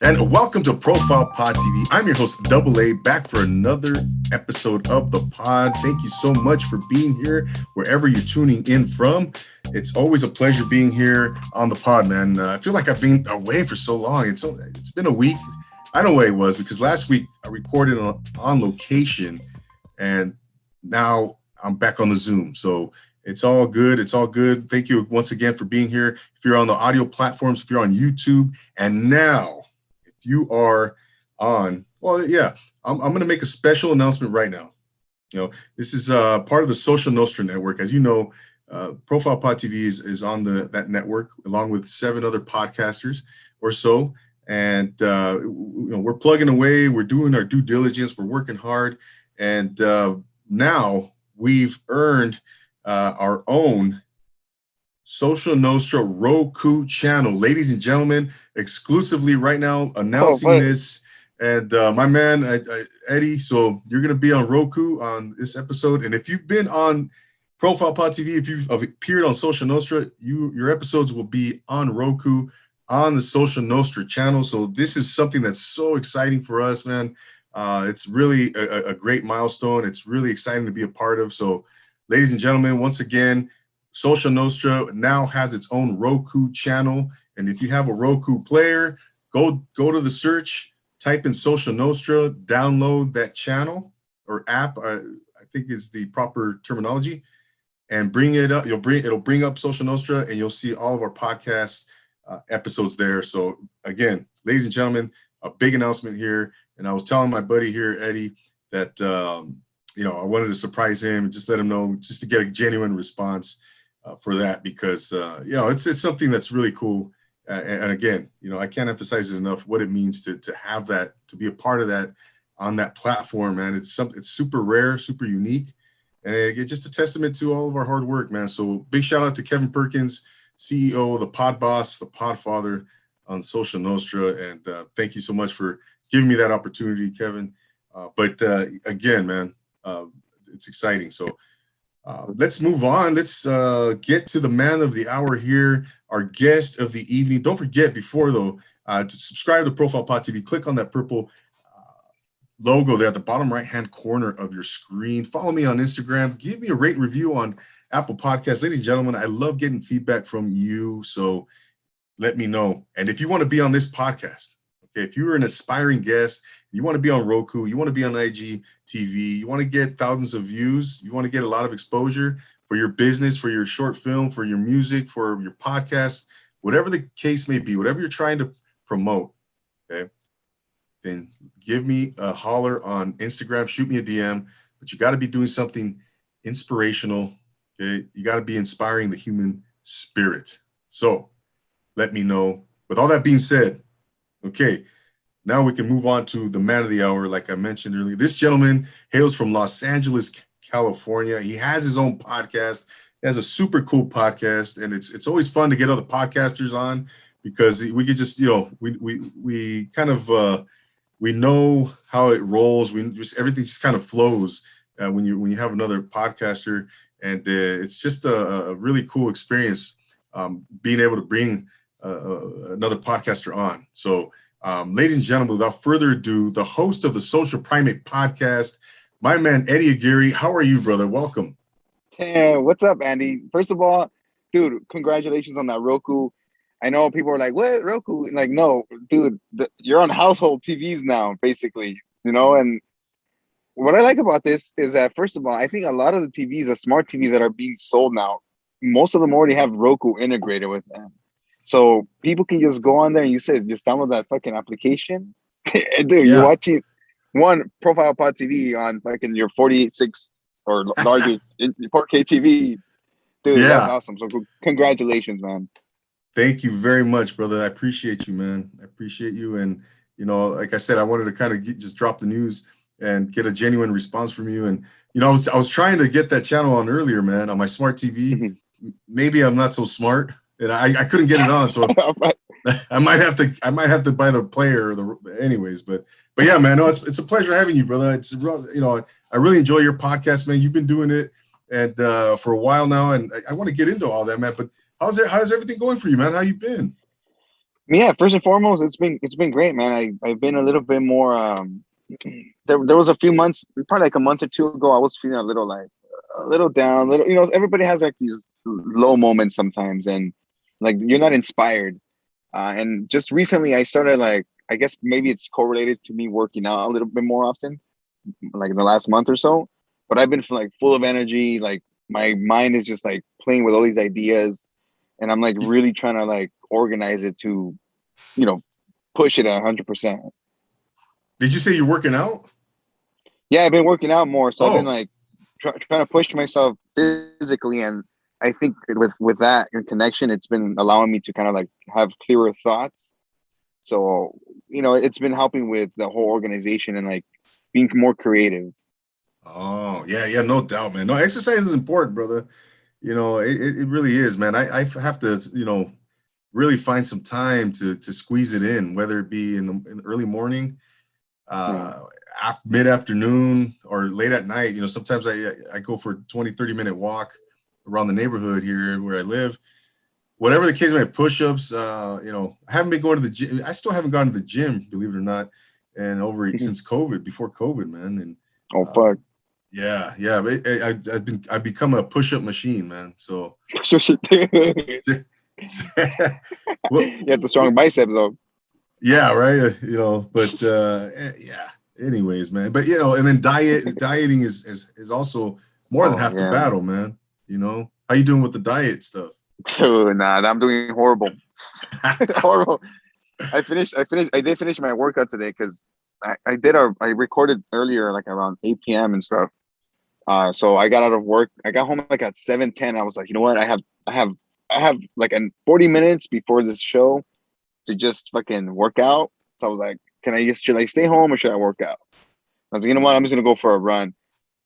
And welcome to Profile Pod TV. I'm your host, Double A, back for another episode of the pod. Thank you so much for being here, wherever you're tuning in from. It's always a pleasure being here on the pod, man. I feel like I've been away for so long. It's been a week. I don't know what it was, because last week I recorded on location, and now I'm back on the Zoom. So it's all good. It's all good. Thank you once again for being here. If you're on the audio platforms, if you're on YouTube, and now if you are on, I'm going to make a special announcement right now. You know, this is part of the Social Nostra network. As you know, Profile Pod TV is on that network, along with 7 other podcasters or so. And we're plugging away. We're doing our due diligence. We're working hard, and now we've earned our own Social Nostra Roku channel. Ladies and gentlemen, exclusively right now announcing this. And my man, Eddie, so you're going to be on Roku on this episode. And if you've been on Profile Pod TV, if you've appeared on Social Nostra, your episodes will be on Roku on the Social Nostra channel. So this is something that's so exciting for us, man. It's really a great milestone. It's really exciting to be a part of. So ladies and gentlemen, once again, Social Nostra now has its own Roku channel. And if you have a Roku player, go to the search, type in Social Nostra, download that channel or app, I think is the proper terminology, and bring it up. It'll bring up Social Nostra, and you'll see all of our podcasts episodes there. So again, ladies and gentlemen, a big announcement here. And I was telling my buddy here, Eddie, that I wanted to surprise him and just let him know, just to get a genuine response for that, because it's something that's really cool. And again, I can't emphasize it enough what it means to have that, to be a part of that on that platform, man. It's super rare, super unique, and it's just a testament to all of our hard work, man. So big shout out to Kevin Perkins, CEO, the pod boss, the pod father on Social Nostra. And thank you so much for giving me that opportunity, Kevin. But again, man, it's exciting. So let's move on. Let's get to the man of the hour here, our guest of the evening. Don't forget, before though, to subscribe to Profile Pod TV, click on that purple logo there at the bottom right-hand corner of your screen. Follow me on Instagram. Give me a rate and review on Apple Podcasts. Ladies and gentlemen, I love getting feedback from you, so let me know. And if you want to be on this podcast, okay, if you're an aspiring guest, you want to be on Roku, you want to be on IGTV, you want to get thousands of views, you want to get a lot of exposure for your business, for your short film, for your music, for your podcast, whatever the case may be, whatever you're trying to promote, okay, then give me a holler on Instagram, shoot me a DM, but you got to be doing something inspirational. Okay, you got to be inspiring the human spirit. So let me know. With all that being said, okay, now we can move on to the man of the hour. Like I mentioned earlier, this gentleman hails from Los Angeles, California. He has his own podcast. He has a super cool podcast, and it's always fun to get other podcasters on, because we could just, we kind of we know how it rolls. Everything just kind of flows when you have another podcaster. And it's just a really cool experience being able to bring another podcaster on. So, ladies and gentlemen, without further ado, the host of the Social Primate podcast, my man, Eddie Aguirre. How are you, brother? Welcome. Hey, what's up, Andy? First of all, dude, congratulations on that Roku. I know people are like, what, Roku? Like, no, dude, you're on household TVs now, basically, and what I like about this is that, first of all, I think a lot of the TVs, the smart TVs that are being sold now, most of them already have Roku integrated with them. So people can just go on there and just download that fucking application. Dude, you're watching one Profile Pod TV on fucking your 48.6 or larger 4K TV. Dude, that's awesome. So congratulations, man. Thank you very much, brother. I appreciate you, man. I appreciate you. And, like I said, I wanted to kind of just drop the news and get a genuine response from you. And, I was trying to get that channel on earlier, man, on my smart TV. Mm-hmm. Maybe I'm not so smart, and I couldn't get it on. So I might have to buy the player anyways. But yeah, man, no, it's a pleasure having you, brother. It's, I really enjoy your podcast, man. You've been doing it and for a while now, and I want to get into all that, man. But how's everything going for you, man? How you been? Yeah, first and foremost, it's been great, man. I've been a little bit more. There was a few months, probably like a month or two ago, I was feeling a little like a little down, little. Everybody has like these low moments sometimes, and like you're not inspired. And just recently, I started like, I guess maybe it's correlated to me working out a little bit more often, like in the last month or so. But I've been like full of energy. Like my mind is just like playing with all these ideas, and I'm like really trying to like organize it to, you know, push it at 100%. Did you say you're working out? Yeah, I've been working out more, so I've been Oh, like trying to push myself physically, and I think with that in connection, it's been allowing me to kind of like have clearer thoughts. So it's been helping with the whole organization and like being more creative. oh, yeah, yeah, no doubt, man. No, exercise is important, brother. It really is, man. I have to, really find some time to squeeze it in, whether it be in the early morning, Yeah. uh, mid afternoon, or late at night. Sometimes I go for a 20-30 minute walk around the neighborhood here where I live. Whatever the case may be, push-ups. I haven't been going to the gym. I still haven't gone to the gym, believe it or not, and since COVID, before COVID, man. And Oh uh, fuck. yeah, yeah. But I've become a push-up machine, man. So You well, have the strong biceps though. yeah, right. But yeah. Anyways, man. But and then dieting is also more than Oh half the yeah. battle, man. How you doing with the diet stuff? Dude, nah, I'm doing horrible. Horrible. I did finish my workout today because I recorded earlier like around 8 p.m. and stuff. So I got out of work. I got home like at 7:10. I was like, you know what? I have like 40 minutes before this show to just fucking work out. So I was like, should I stay home or should I work out? I was like, you know what? I'm just gonna go for a run.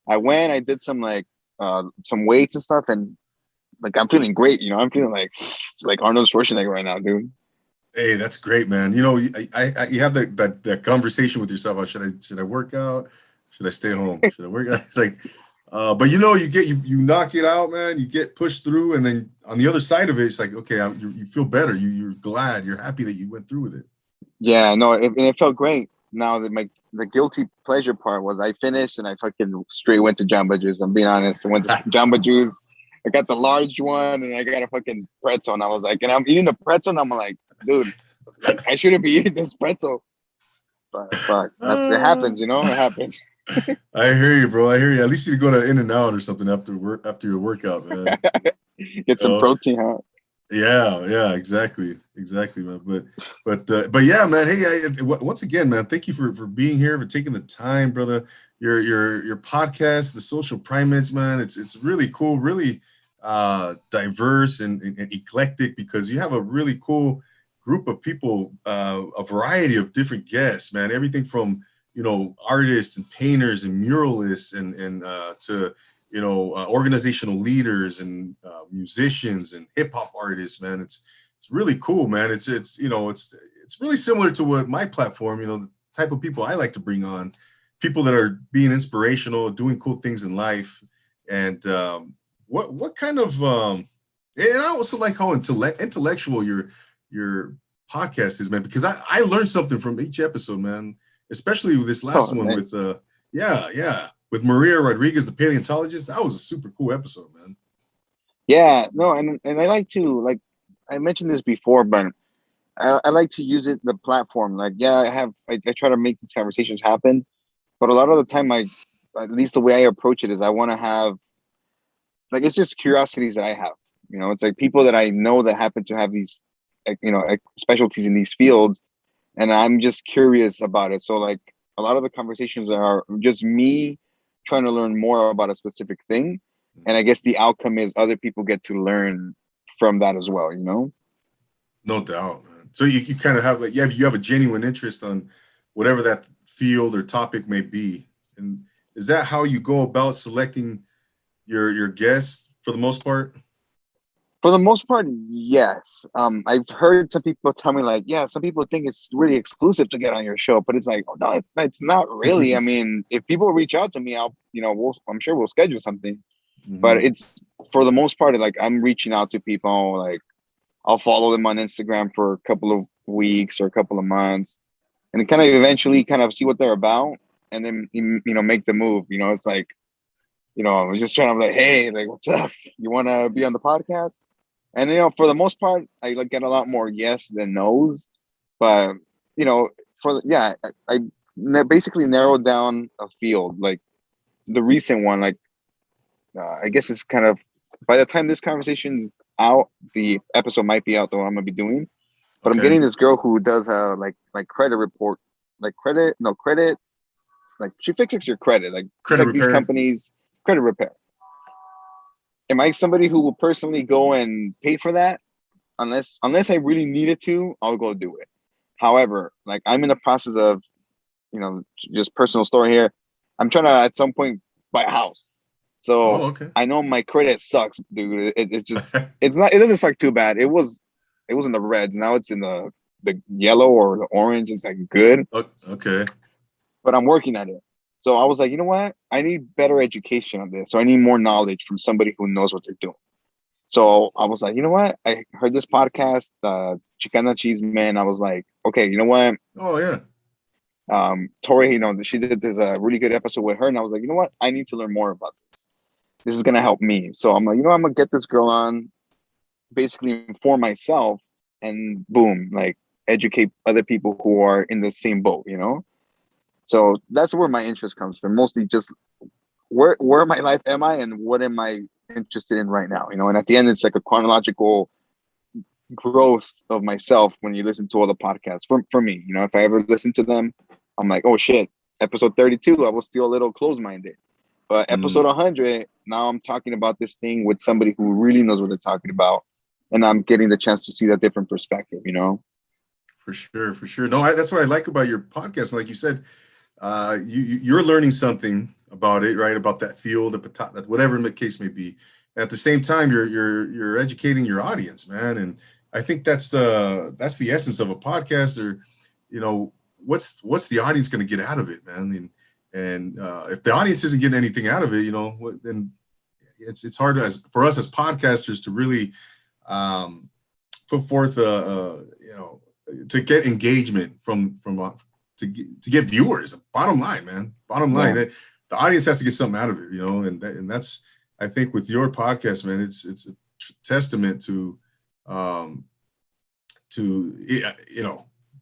I went, I did some weights and stuff, and like I'm feeling great. I'm feeling like Arnold Schwarzenegger right now, dude. Hey, that's great, man. You have that conversation with yourself. Should I work out? Should I stay home? Should I work out? It's like, but you knock it out, man. You get pushed through, and then on the other side of it, it's like, okay, you feel better. You're glad. You're happy that you went through with it. Yeah, no, and it felt great. Now that the guilty pleasure part was I finished and I fucking straight went to Jamba Juice. I'm being honest. I went to Jamba Juice. I got the large one and I got a fucking pretzel. And I was like, and I'm eating the pretzel and I'm like, dude, like I shouldn't be eating this pretzel. But fuck, it Uh, happens, it happens. I hear you, bro. I hear you. At least you go to In-N-Out or something after your workout, man. Get some Oh, protein, huh? yeah, yeah, exactly, man. But yeah, man. Hey, once again, man, thank you for being here, for taking the time, brother. Your podcast, the Social Primates, man. It's really cool, really diverse and eclectic, because you have a really cool group of people, a variety of different guests, man. Everything from artists and painters and muralists and to organizational leaders and musicians and hip hop artists, man. It's really cool, man. It's really similar to what my platform, the type of people I like to bring on, people that are being inspirational, doing cool things in life. And what kind of and I also like how intellectual your podcast is, man, because I learned something from each episode, man. Especially with this last Oh, one with nice. yeah, with Maria Rodriguez, the paleontologist. That was a super cool episode, man. Yeah, no, and I like to like I mentioned this before, but I like to use the platform. Like, yeah, I try to make these conversations happen, but a lot of the time, at least the way I approach it is I want to have like it's just curiosities that I have. It's like people that I know that happen to have these, specialties in these fields, and I'm just curious about it. So like a lot of the conversations are just me trying to learn more about a specific thing, and I guess the outcome is other people get to learn from that as well. No doubt, man. So you kind of have like you have a genuine interest on whatever that field or topic may be. And is that how you go about selecting your guests for the most part? For the most part, yes. I've heard some people tell me like, yeah, some people think it's really exclusive to get on your show, but it's like, oh, no, it's not really. I mean, if people reach out to me, I'm sure we'll schedule something. But Hmm. it's for the most part, like I'm reaching out to people. Like I'll follow them on Instagram for a couple of weeks or a couple of months, and kind of eventually kind of see what they're about, and then make the move. It's like, I'm just trying to be like, hey, like, what's up? You want to be on the podcast? And for the most part, I like get a lot more yes than no's, but I basically narrowed down a field. Like the recent one, like I guess it's kind of, by the time this conversation's out, the episode might be out, the one I'm gonna be doing. But I'm Okay. getting this girl who does like credit report, like credit, like she fixes your credit, like just Credit like these repair. companies, credit repair. Am I somebody who will personally go and pay for that? Unless I really needed to, I'll go do it. However, like I'm in the process of, just personal story here. I'm trying to at some point buy a house. Oh, So okay. I know my credit sucks, dude. It doesn't suck too bad. It was in the reds. Now it's in the yellow or the orange. It's like good, Okay. but I'm working at it. So I was like, you know what? I need better education on this. So I need more knowledge from somebody who knows what they're doing. So I was like, you know what? I heard this podcast, Chicana Cheese Man. I was like, okay, you know what? Oh, yeah. Tori, she did this really good episode with her, and I was like, you know what? I need to learn more about this. This is gonna help me. So I'm like, I'm gonna get this girl on, basically inform myself, and boom, like educate other people who are in the same boat. So that's where my interest comes from. Mostly just where in my life am I, and what am I interested in right now? And at the end, it's like a chronological growth of myself when you listen to all the podcasts. For me, if I ever listen to them, I'm like, oh shit, episode 32, I was still a little close-minded. But episode Mm, 100, now I'm talking about this thing with somebody who really knows what they're talking about. And I'm getting the chance to see that different perspective. for sure. For sure. No, that's what I like about your podcast. Like you said, you're learning something about it, right? About that field, whatever the case may be. At the same time, you're educating your audience, man. And I think that's the essence of a podcast. Or, what's the audience going to get out of it, man? And if the audience isn't getting anything out of it, then it's hard for us as podcasters to really put forth to get engagement to get viewers. Bottom line, man. Bottom line, Yeah. that the audience has to get something out of it, and that's, I think, with your podcast, man. It's a testament um, to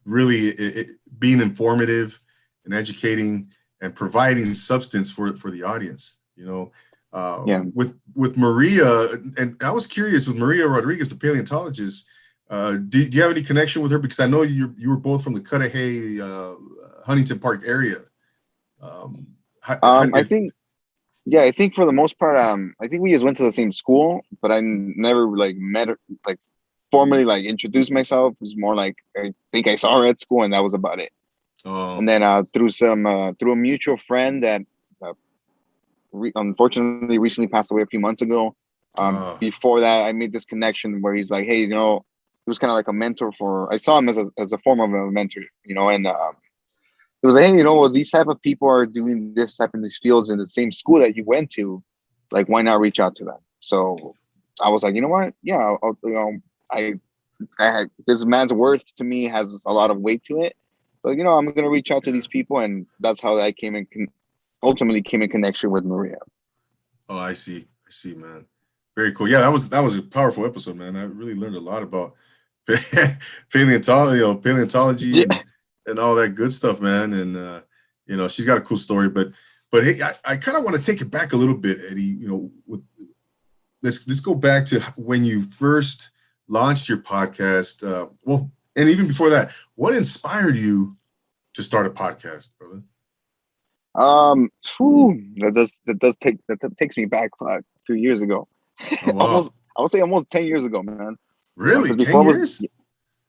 really being informative and educating and providing substance for the audience. Yeah. With Maria, and I was curious with Maria Rodriguez, the paleontologist. Do you have any connection with her? Because I know you were both from the Cudahy, Huntington Park area. I think, yeah, I think for the most part, I think we just went to the same school, but I never like met her, like formally like introduced myself. It was more like I think I saw her at school, and that was about it. oh, And then through a mutual friend that uh, unfortunately recently passed away a few months ago. uh, Before that, I made this connection where he's like, hey, he was kind of like a mentor I saw him as a form of a mentor, and it was like, hey, well, these type of people are doing this type of these fields in the same school that you went to. Like, why not reach out to them? So I was like, you know what? Yeah, I, this man's worth to me has a lot of weight to it. So, I'm going to reach out to yeah. these people. And that's how I ultimately came in connection with Maria. Oh, I see, man. Very cool. Yeah, that was a powerful episode, man. I really learned a lot about paleontology Yeah. and all that good stuff, man. And she's got a cool story. But hey, I kind of want to take it back a little bit, Eddie. Let's go back to when you first launched your podcast. Well, and even before that, what inspired you to start a podcast, brother? That takes me back a few years ago. Oh, wow. Almost, I would say almost 10 years ago, man. Really? Because 10 before I was years?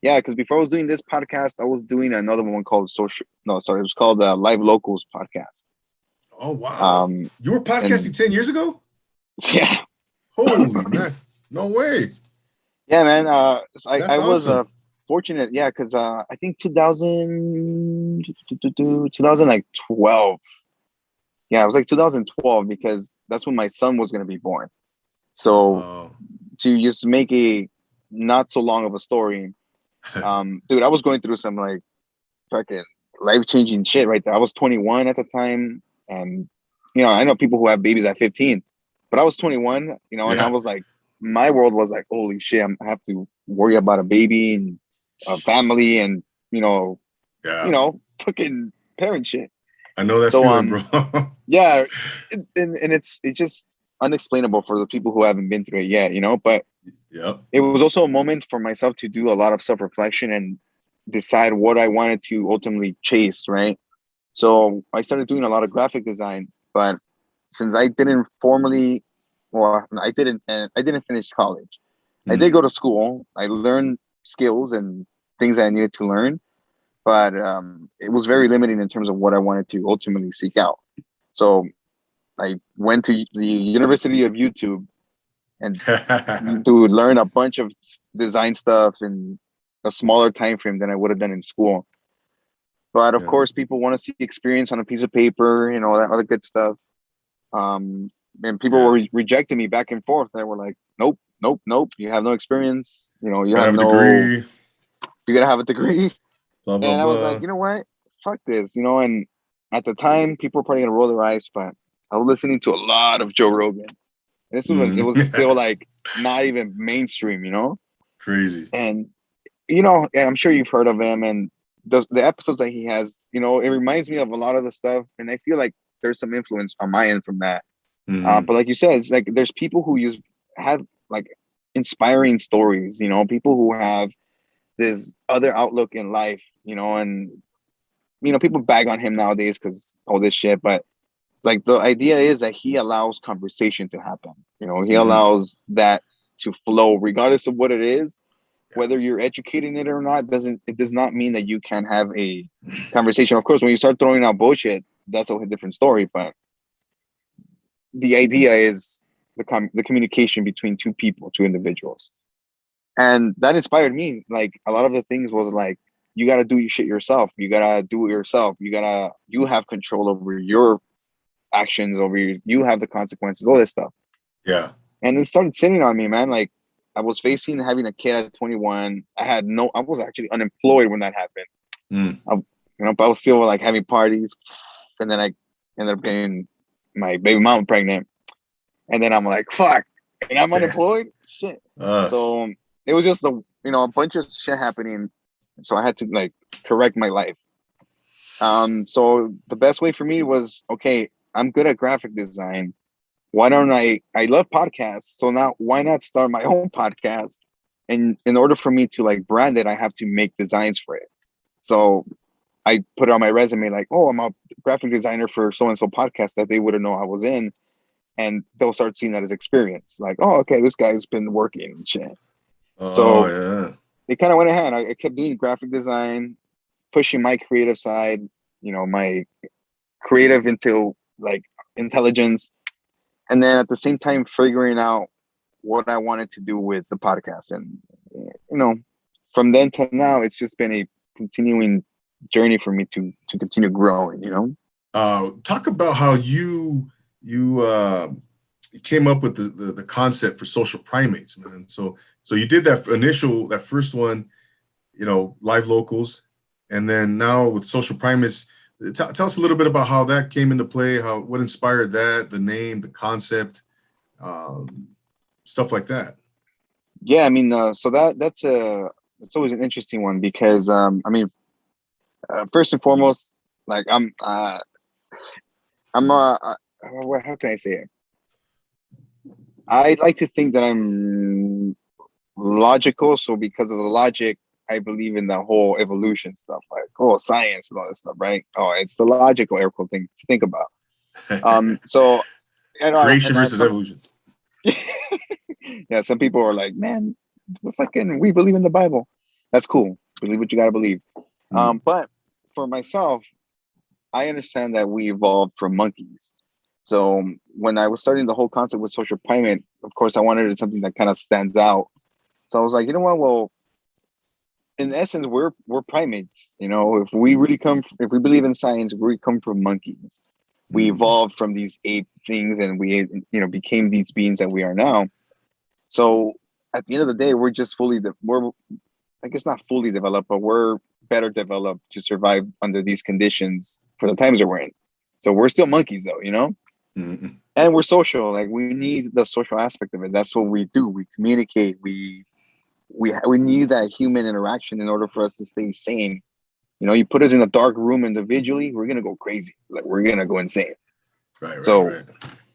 Yeah, because before I was doing this podcast, I was doing another one called social. No, sorry, it was called Live Locals podcast. Oh, wow. Um, You were podcasting and 10 years ago? yeah, Holy man. No way. yeah, man. I That's was awesome. fortunate, yeah, because I think 2000 like 12. Yeah, it was like 2012 because that's when my son was gonna be born. So Oh, to just make a not so long of a story, Dude, I was going through some like fucking life-changing shit right there. I was 21 at the time, and I know people who have babies at 15, but I was 21, and I Yeah. was like, my world was like, holy shit, I have to worry about a baby and a family and Yeah. fucking parent shit. I know that So feeling, bro. yeah, and it's just unexplainable for the people who haven't been through it yet, but Yep. it was also a moment for myself to do a lot of self-reflection and decide what I wanted to ultimately chase, right? So I started doing a lot of graphic design, but since I didn't formally, or I didn't finish college. I did Mm. go to school. I learned skills and things that I needed to learn, but it was very limiting in terms of what I wanted to ultimately seek out. So I went to the University of YouTube and to learn a bunch of design stuff in a smaller time frame than I would have done in school. But of Yeah. course, people want to see experience on a piece of paper, that other good stuff. Um, and people Yeah. were rejecting me back and forth. They were like, "Nope, nope, nope. You have no experience. You Gotta have have a no. degree. You gotta have a degree." Blah blah And I was like, blah. you know what? Fuck this. And at the time, people were probably gonna roll their eyes, but I was listening to a lot of Joe Rogan. And this was when it Mm. was still like not even mainstream. Crazy. And and I'm sure you've heard of him and the episodes that he has, it reminds me of a lot of the stuff, and I feel like there's some influence on my end from that. Mm. But like you said, it's like there's people who have like inspiring stories, people who have this other outlook in life, and people bag on him nowadays because all this shit, but like the idea is that he allows conversation to happen. He Mm-hmm. allows that to flow regardless of what it is, Yeah. whether you're educating it or not. Does not mean that you can have a conversation. Of course, when you start throwing out bullshit, that's a whole different story, but the idea is the communication between two individuals, and that inspired me. Like a lot of the things was like, you got to do your shit yourself, you gotta do it yourself, you have control over your actions, over you have the consequences, all this stuff. Yeah. And it started sitting on me, man. Like I was facing having a kid at 21. I was actually unemployed when that happened. Mm. I, but I was still like having parties, and then I ended up getting my baby mom pregnant, and then I'm like, fuck, and I'm Damn. unemployed. Shit. So it was just a bunch of shit happening. So I had to like correct my life. So the best way for me was, okay, I'm good at graphic design. Why don't I love podcasts. So now why not start my own podcast? And in order for me to like brand it, I have to make designs for it. So I put it on my resume like, oh, I'm a graphic designer for so and so podcast that they wouldn't know I was in. And they'll start seeing that as experience. Like, oh, okay, this guy's been working and shit. Oh So yeah. it kind of went ahead. I kept doing graphic design, pushing my creative side, my creative into like intelligence. And then at the same time, figuring out what I wanted to do with the podcast. And, from then to now, it's just been a continuing journey for me to continue growing. Talk about how you came up with the concept for social primates, man. So you did that first one, live locals, and then now with social primates. Tell us a little bit about how that came into play, what inspired that, the name, the concept, um, stuff like that. Yeah, I mean, so it's always an interesting one because, I mean, first and foremost, like how can I say it? I like to think that I'm logical. So because of the logic, I believe in the whole evolution stuff, like science and all this stuff, right? Oh, it's the logical air quote thing to think about. So Creation versus evolution. Yeah, some people are like, man, we believe in the Bible. That's cool. Believe what you gotta believe. Mm. But for myself, I understand that we evolved from monkeys. So when I was starting the whole concept with social primate, of course, I wanted something that kind of stands out. So I was like, you know what? Well, in essence, we're primates. If we believe in science, we come from monkeys. We Mm. evolved from these ape things, and we became these beings that we are now. So at the end of the day, we're just fully we're I guess not fully developed, but we're better developed to survive under these conditions for the times that we're in. So we're still monkeys though, you know? Mm-mm. And we're social. Like we need the social aspect of it. That's what we do. We communicate. We need that human interaction in order for us to stay sane. You know, you put us in a dark room individually, we're gonna go crazy. Like we're gonna go insane. So Right.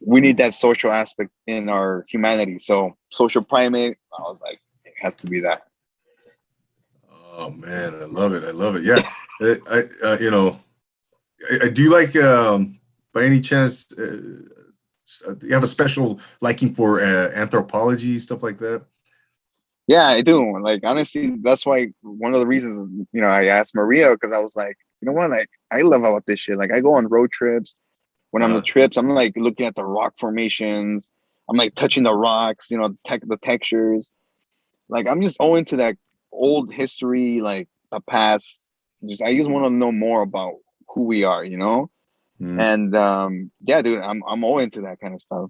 we need that social aspect in our humanity. So social primate, I was like, it has to be that. Oh man, I love it. I love it. Yeah, you know, I do like. By any chance, you have a special liking for anthropology, stuff like that? Yeah, I do. Like honestly, that's why one of the reasons, you know, I asked Maria because I was like, you know what, like I love about this shit. Like I go on road trips. When I'm on the Uh, trips, I'm like looking at the rock formations. I'm like touching the rocks, you know, the textures. Like I'm just all into that old history, like the past. I just want to know more about who we are, you know. mm, And yeah, dude, I'm all into that kind of stuff.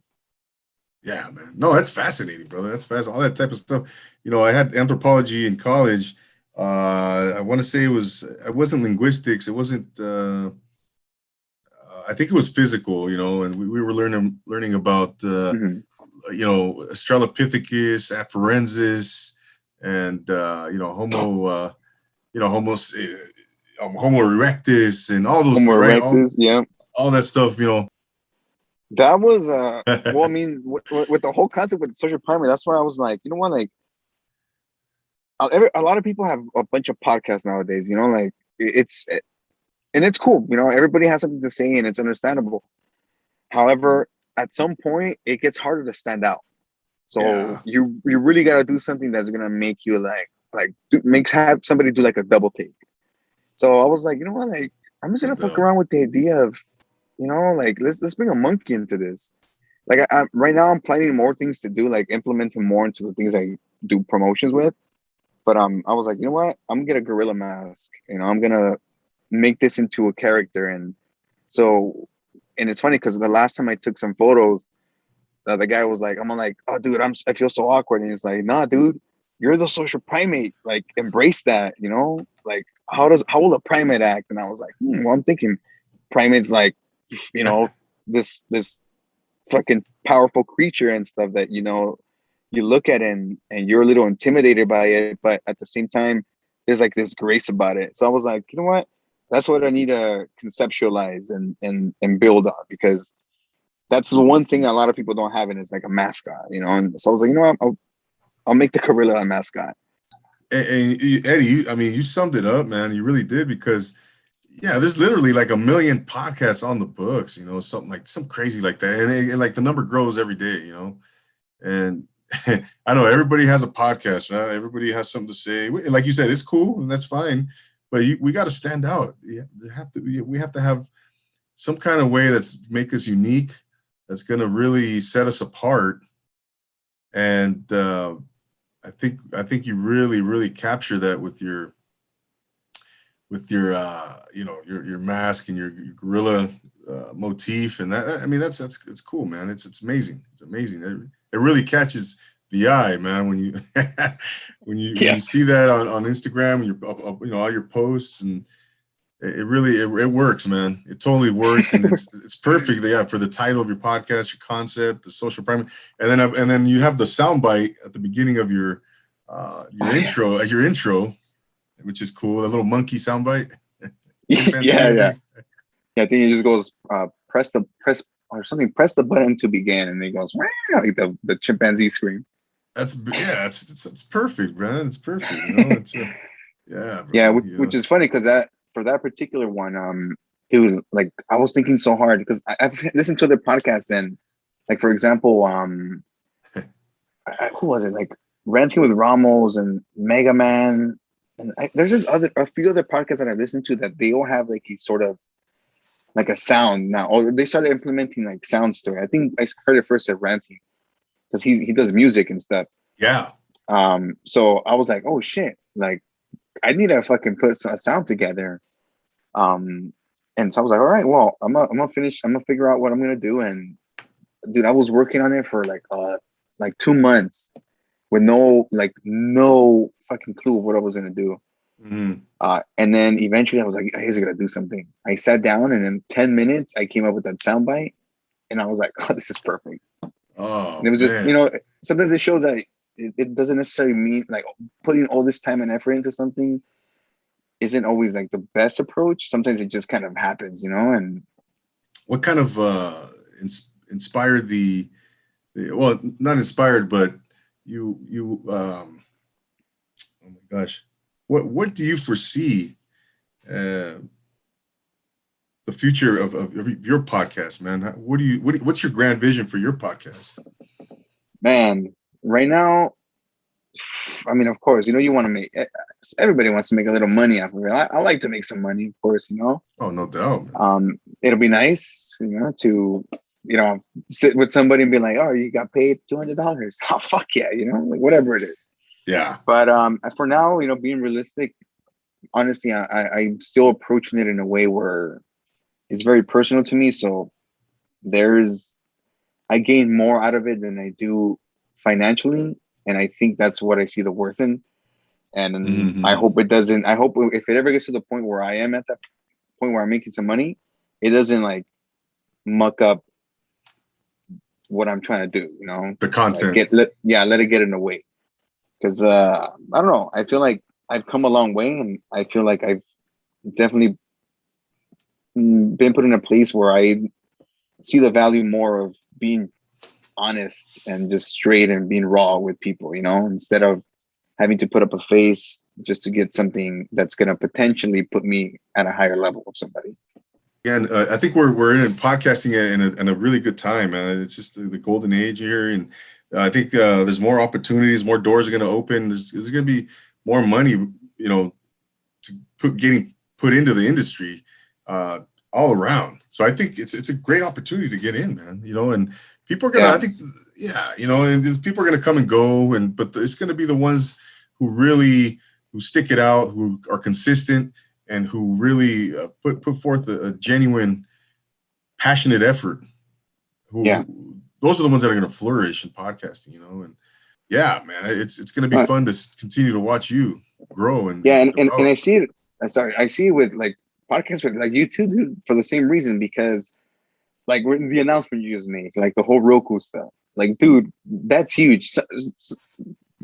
yeah, man. No, that's fascinating, brother. That's fascinating. All that type of stuff. You know, I had anthropology in college. I want to say it wasn't linguistics. It wasn't. I think it was physical. You know, and we were learning about. Hmm. You know, Australopithecus, Afarensis, and Homo erectus, and all those Homo things, right? erectus, yeah. All that stuff, you know. That was well, I mean, with the whole concept with social primate, that's where I was like, you know what, like a lot of people have a bunch of podcasts nowadays, you know, like and it's cool, you know, everybody has something to say and it's understandable. However, at some point, it gets harder to stand out. So Yeah, you really got to do something that's gonna make you makes have somebody do like a double take. So I was like, you know what, like I'm just no gonna fuck doubt. around with the idea of, you know, like let's bring a monkey into this. Like right now, I'm planning more things to do, like implementing more into the things I do promotions with. But I was like, you know what, I'm gonna get a gorilla mask. You know, I'm gonna make this into a character, and so and it's funny because the last time I took some photos, the guy was like, I'm like, oh, dude, I feel so awkward. And he's like, nah, dude, you're the social primate. Like, embrace that, you know? Like, how will a primate act? And I was like, well, I'm thinking primates like, you know, this fucking powerful creature and stuff that, you know, you look at and you're a little intimidated by it, but at the same time, there's like this grace about it. So I was like, you know what? That's what I need to conceptualize and build on because that's the one thing a lot of people don't have, and it's like a mascot, you know. And so I was like, you know what, I'll make the gorilla a mascot. Eddie, I mean, you summed it up, man. You really did because, yeah, there's literally like a million podcasts on the books, you know, something crazy like that, and like the number grows every day, you know. And I know everybody has a podcast, right? Everybody has something to say. Like you said, it's cool and that's fine, but we got to stand out. Yeah, we have to have some kind of way that's make us unique, that's going to really set us apart. And I think you really capture that with your your mask and your gorilla motif, and that I mean that's it's cool, man. It's amazing. It's amazing. It really catches the eye, man, when you when Yeah. you see that on Instagram and you know all your posts, and it really it works, man. It totally works, and it's perfect. Yeah, for the title of your podcast, your concept, the social primate, and then you have the soundbite at the beginning of your Oh, yeah. intro, which is cool. A little monkey soundbite, Yeah, chimpanzee, I yeah. think. Yeah, I think he just goes press or something, press the button to begin, and he goes "Meow," like the chimpanzee scream. It's perfect, man. It's perfect. You know, yeah, Yeah, bro. You which know, is funny because that for that particular one, dude, like I was thinking so hard because I've listened to their podcast and like for example, who was it? Like Ranting with Ramos and Mega Man. And there's just a few other podcasts that I listened to that they all have like a sort of like a sound now, or they started implementing like sounds to it. I think I heard it first at Ranting because he does music and stuff. yeah, So I was like, oh shit, like I need to fucking put a sound together. Um, and so I was like, all right, well, I'm gonna finish. I'm gonna figure out what I'm gonna do. And dude, I was working on it for like 2 months. with no fucking clue of what I was gonna do. Mhm. And then eventually I was like, here's gonna do something. I sat down and in 10 minutes I came up with that soundbite, and I was like, oh, this is perfect. And Oh it was just, man. sometimes it shows that it doesn't necessarily mean like putting all this time and effort into something isn't always like the best approach. Sometimes it just kind of happens, and What kind of inspired well, not inspired, but you oh my gosh, what do you foresee uh, the future of your podcast, man? What's your grand vision for your podcast? man, right now, I mean, of course, you want to everybody wants to make a little money off of it. I like to make some money, of course, Oh, no doubt, man. It'll be nice, to, sit with somebody and be like, oh, you got paid $200. Oh, fuck yeah, like whatever it is. Yeah. But for now, being realistic, honestly, I'm still approaching it in a way where it's very personal to me. So I gain more out of it than I do financially. And I think that's what I see the worth in. And I Hmm. hope it doesn't, I hope if it ever gets to the point where I am at that point where I'm making some money, it doesn't like muck up what I'm trying to do, The like content. let it get in the way. Cause I don't know. I feel like I've come a long way, and I feel like I've definitely been put in a place where I see the value more of being honest and just straight and being raw with people, instead of having to put up a face just to get something that's going to potentially put me at a higher level of somebody. Again, I think we're in podcasting in a really good time, man. It's just the golden age here, and I think there's more opportunities, more doors are going to open. There's going to be more money, getting put into the industry all around. So I think it's a great opportunity to get in, man. And people are gonna, I Yeah. think, yeah, and people are gonna come and go, but it's gonna be the ones who stick it out, who are consistent, and who really put forth a genuine, passionate effort. Yeah. Those are the ones that are gonna flourish in podcasting, and yeah, man, it's gonna be fun to continue to watch you grow Yeah. and And develop. I see it. I see it with like podcasts with like you too, dude, for the same reason, because like the announcement you just made, like the whole Roku stuff, like, dude, that's huge.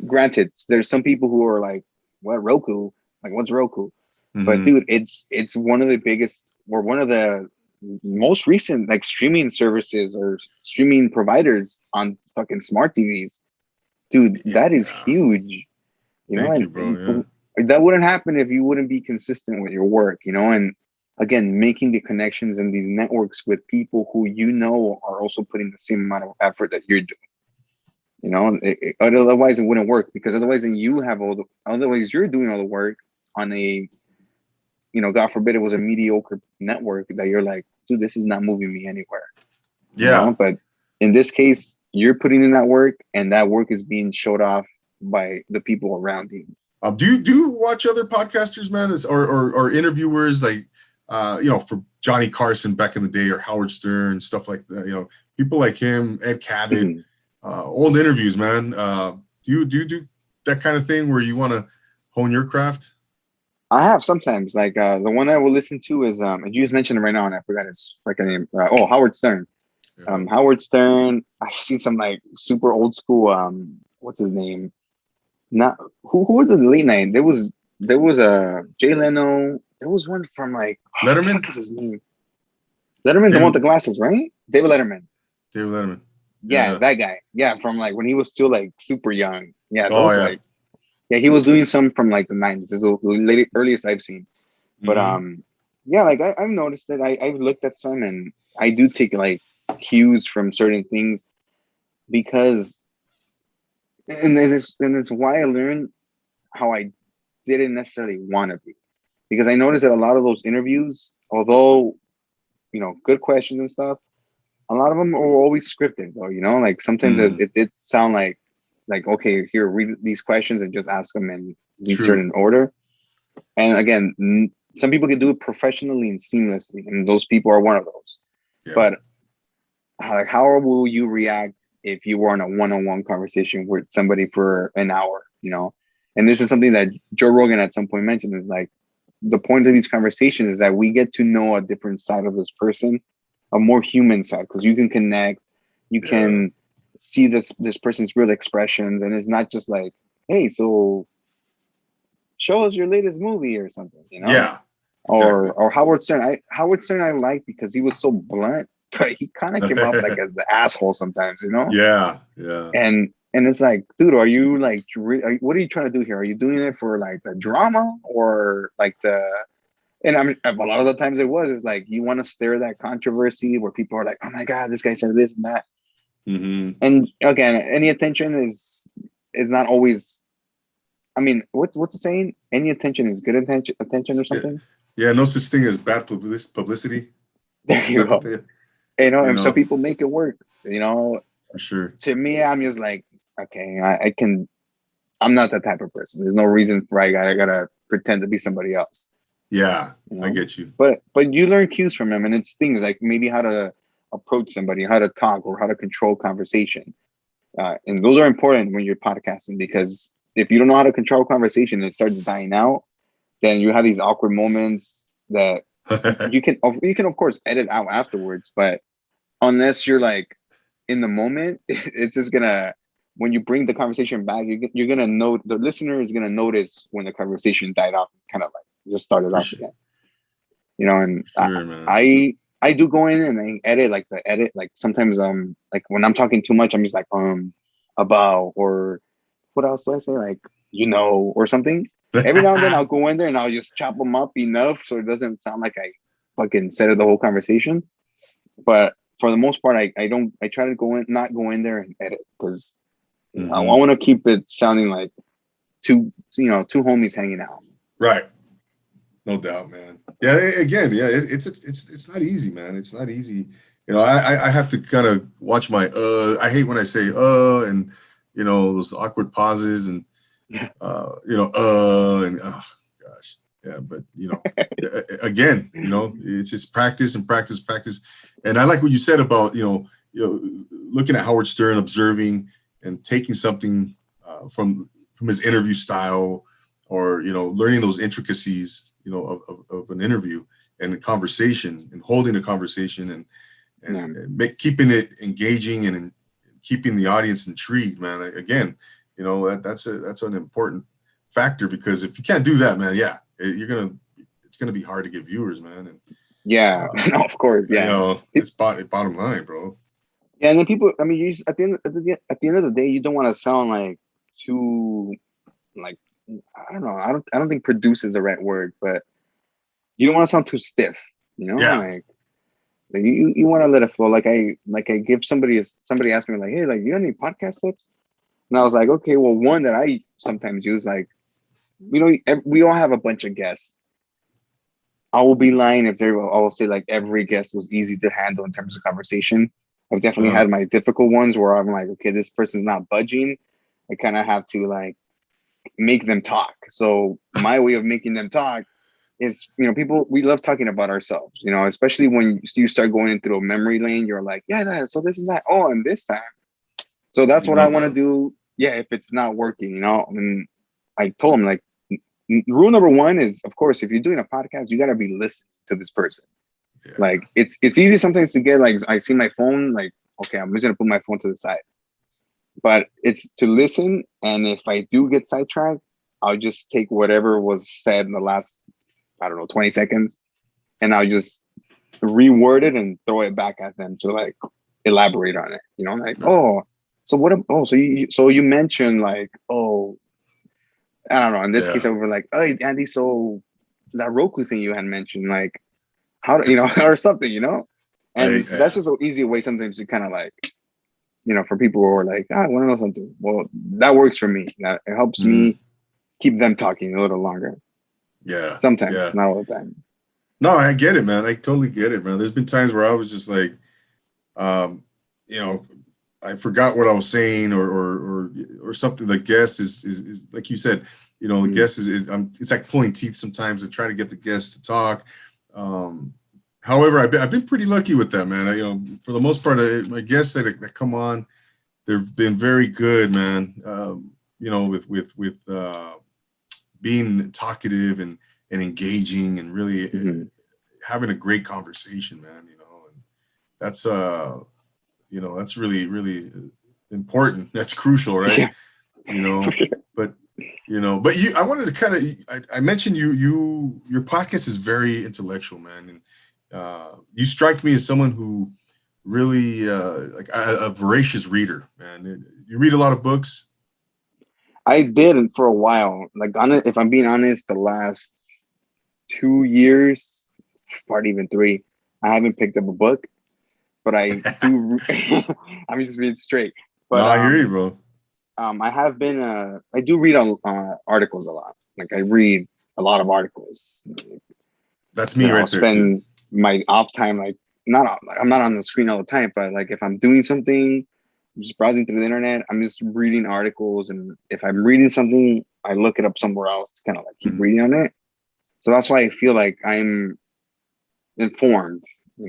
Granted, there's some people who are like, what, Roku? Like, what's Roku? But Mm-hmm. dude, it's one of the biggest, or one of the most recent like streaming services or streaming providers on fucking smart TVs. Dude, that is Yeah. huge. Thank you, bro. And Yeah. that wouldn't happen if you wouldn't be consistent with your work, and again, making the connections and these networks with people who are also putting the same amount of effort that you're doing. Otherwise it wouldn't work, because otherwise then otherwise you're doing all the work on a, God forbid it was a mediocre network that you're like, dude, this is not moving me anywhere, Yeah. but in this case, you're putting in that work, and that work is being showed off by the people around you. Do you watch other podcasters, man, or interviewers like for Johnny Carson back in the day, or Howard Stern, stuff like that? People like him, Ed Cabot, Mhm. old interviews, man. Do you do that kind of thing where you want to hone your craft? I have sometimes, like, the one I will listen to is and you just mentioned it right now and I forgot his freaking name. Howard Stern. Yeah. Howard Stern. I've seen some like super old school. What's his name? Not who was the late night? There was a Jay Leno. There was one from like, what the fuck Letterman, was his name? Letterman's the one with David the glasses, right? David Letterman. David Letterman. Yeah, Yeah. that guy. Yeah, from like when he was still like super young. Yeah, Oh those yeah. like, yeah, he was doing some from like the 90s. This is the earliest I've seen. But Hmm. yeah, like I've noticed that I've looked at some, and I do take like cues from certain things, because and it's why I learned how I didn't necessarily want to be, because I noticed that a lot of those interviews, although good questions and stuff, a lot of them are always scripted though. Like sometimes Mm. it sound like, okay, here, read these questions and just ask them in these True. certain order. And again, some people can do it professionally and seamlessly, and those people are one of those. Yeah. But how will you react if you were on a one-on-one conversation with somebody for an hour, you know. And this is something that Joe Rogan at some point mentioned, is like, the point of these conversations is that we get to know a different side of this person, a more human side, because you can connect, you can see this person's real expressions, and it's not just like, hey, so show us your latest movie or something, you know? Yeah. Exactly. Or Howard Stern. Howard Stern I like because he was so blunt, but he kind of came off like as the asshole sometimes, you know? Yeah. Yeah. And it's like, dude, are you like, what are you trying to do here? Are you doing it for like the drama or like the? And I mean, a lot of the times it's like you want to stir that controversy where people are like, oh my god, this guy said this and that. Mm-hmm. And again, any attention is not always. I mean, what's the saying? Any attention is good attention or something. Yeah, no such thing as bad publicity. There you go. You know, and some people make it work, you know. For sure. To me, I'm just like, okay, I can. I'm not that type of person. There's no reason for I gotta pretend to be somebody else. Yeah, you know? I get you. But you learn cues from him, and it's things like maybe how to approach somebody, how to talk, or how to control conversation. And those are important when you're podcasting, because if you don't know how to control conversation and it starts dying out, then you have these awkward moments that you can of course edit out afterwards, but unless you're like in the moment, it's just gonna, when you bring the conversation back, you're gonna know, the listener is gonna notice when the conversation died off and kind of like just started off again, you know. And sure, I do go in and I edit, like sometimes like when I'm talking too much, I'm just like about, or what else do I say, like, you know, or something. Every now and then I'll go in there and I'll just chop them up enough so it doesn't sound like I fucking said it the whole conversation. But for the most part, I try to not go in there and edit, because I want to keep it sounding like two homies hanging out. Right. No doubt, man. Yeah. Again, yeah. It's not easy, man. It's not easy. You know, I have to kind of watch my I hate when I say and you know, those awkward pauses and you know, and oh gosh, yeah. But you know, again, you know, it's just practice and practice, practice. And I like what you said about you know, looking at Howard Stern, observing and taking something from his interview style, or you know, learning those intricacies, you know, of an interview and a conversation, and holding a conversation, and keeping it engaging and keeping the audience intrigued, man. Again, you know, that's an important factor, because if you can't do that, man, yeah, it's gonna be hard to get viewers, man. And yeah, no, of course, yeah. You know, it's bottom line, bro. Yeah, and then people, I mean, you at the end of the day, you don't want to sound like too, like, I don't know, I don't think produce is the right word, but you don't want to sound too stiff, you know, like you want to let it flow. Like I give somebody asked me like, hey, like, you got any podcast tips? And I was like, okay, well, one that I sometimes use, like, you know, we all have a bunch of guests. I will be lying if I will say like every guest was easy to handle in terms of conversation. I've definitely had my difficult ones where I'm like, okay, this person's not budging. I kind of have to like make them talk. So my way of making them talk is, you know, we love talking about ourselves, you know, especially when you start going into a memory lane. You're like, yeah, so this and that. Oh, and this time. So that's what I want to do. Yeah, if it's not working, you know. And I told him, like, rule number one is, of course, if you're doing a podcast, you got to be listening to this person. Yeah. Like, it's easy sometimes to get, like, I see my phone, like, okay, I'm just gonna put my phone to the side. But it's to listen, and if I do get sidetracked, I'll just take whatever was said in the last, I don't know, 20 seconds, and I'll just reword it and throw it back at them to like elaborate on it. You know, like, so you mentioned like, I don't know. In this case, I was like, oh, Andy, so that Roku thing you had mentioned, like, how do you know, or something, you know? And that's just an easy way sometimes to kind of like, you know, for people who are like, I want to know something. Well, that works for me. That it helps me keep them talking a little longer. Yeah. Sometimes, not all the time. No, I get it, man. I totally get it, man. There's been times where I was just like, you know, I forgot what I was saying, or something. The guest is like you said, you know, the guest is it's like pulling teeth sometimes to try to get the guest to talk. However, I've been pretty lucky with that, man. You know, for the most part, my guests that come on, they've been very good, man. With being talkative and engaging and really Mm-hmm. having a great conversation, man. And that's that's really really important. That's crucial, right? Yeah, You for know, sure. but I wanted to kind of I mentioned your podcast is very intellectual, man, and you strike me as someone who really like a voracious reader, man. You read a lot of books. I did for a while. Like, if I'm being honest, the last 2 years, probably even three, I haven't picked up a book, but I do. I'm just being straight. No, But I hear you, bro. I have been. I do read articles a lot. Like, I read a lot of articles. That's me I'll right there too. spend my off time I'm not on the screen all the time, but like if I'm doing something, I'm just browsing through the internet, I'm just reading articles, and if I'm reading something, I look it up somewhere else to kind of like keep Mhm. reading on it. So that's why I feel like I'm informed.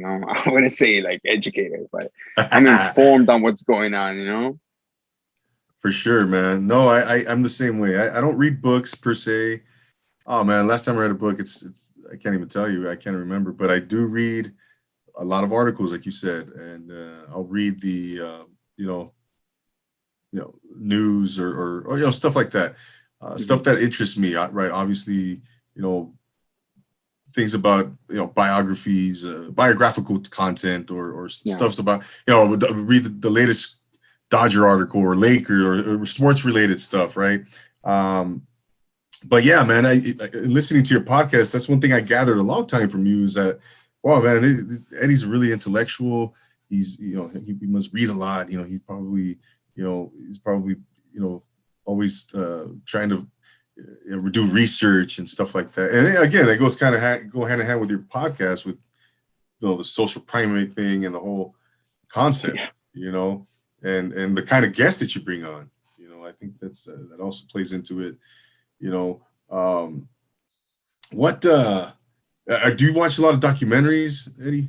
I wouldn't say like educated, but I'm informed on what's going on. For sure, man. No, I'm the same way. I don't read books per se. Oh man, last time I read a book, it's I can't even tell you. I can't remember, but I do read a lot of articles, like you said, and I'll read the you know news or stuff like that, stuff Mhm. that interests me. Right, obviously, you know things about biographies, biographical content, or Yeah. stuffs about read the latest Dodger article or Laker or sports related stuff, right? Um, but yeah, man, listening to your podcast, that's one thing I gathered a long time from you is that, wow, man, Eddie's really intellectual. He's, he must read a lot. He's probably, you know, always trying to do research and stuff like that. And again, it goes kind of go hand in hand with your podcast with, the social primate thing and the whole concept, Yeah. and the kind of guests that you bring on. I think that also plays into it. You know, what do you watch a lot of documentaries, Eddie?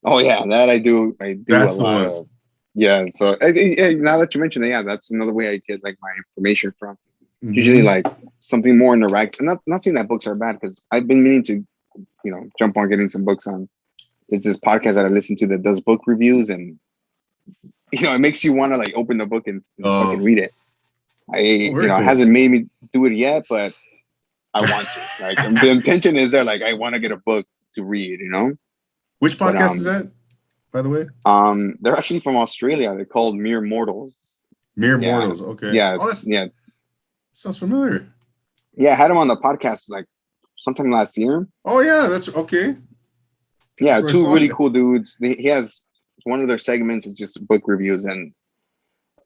Oh yeah, that I do. I do a That's the lot one. of. Yeah. So now that you mention it, yeah, that's another way I get like my information from. Usually Mm-hmm. like something more direct. I'm not saying that books are bad because I've been meaning to, jump on getting some books on. There's this podcast that I listen to that does book reviews, and it makes you want to like open the book and Uh, fucking read it. oh, very It cool. hasn't made me do it yet, but I want to. Like the intention is there. Like I want to get a book to read. Which But podcast is that, by the way? they're actually from Australia. They're called Mere Mortals. Mere Yeah, Mortals. Okay. yeah, Oh, that yeah, sounds familiar. yeah. I had him on the podcast like sometime last year. Oh yeah, that's okay. That's Yeah, where I two saw really it. cool dudes. He has one of their segments is just book reviews, and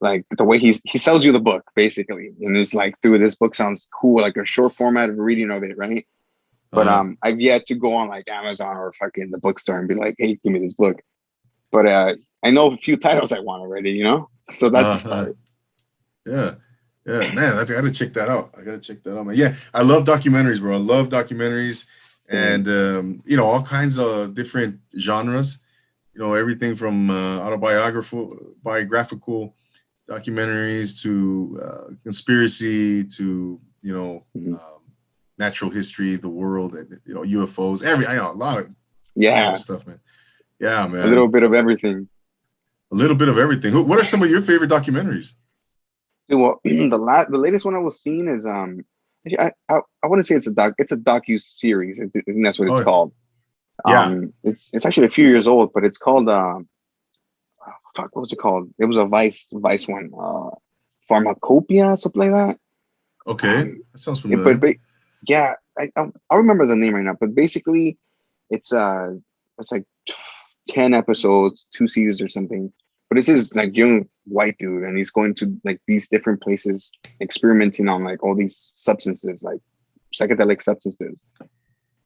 like the way he sells you the book basically, and it's like, dude, this book sounds cool, like a short format of reading of it, right? But Uh, I've yet to go on like Amazon or fucking the bookstore and be like, hey, give me this book. But I know a few titles I want already. So that's a uh, start. yeah. Yeah, man, I gotta check that out. I gotta check that out, man. Yeah, I love documentaries, bro. I love documentaries, Same. and all kinds of different genres. Everything from biographical documentaries to conspiracy to Mhm. natural history, the world, and UFOs. I know a lot of Yeah, stuff, man. Yeah, a little man, bit of everything. a little bit of everything. What are some of your favorite documentaries? Dude, well, the latest one I was seeing is actually, I wouldn't say it's a docu series. I think that's what it's Oh, called. yeah. It's actually a few years old, but it's called fuck, what was it called? It was a Vice one, Pharmacopoeia, something like that. Okay, Um, that sounds it, but, familiar. but yeah, I remember the name right now. But basically, it's it's like 10 episodes, 2 seasons or something. But this is like young white dude, and he's going to like these different places, experimenting on like all these substances, like psychedelic substances.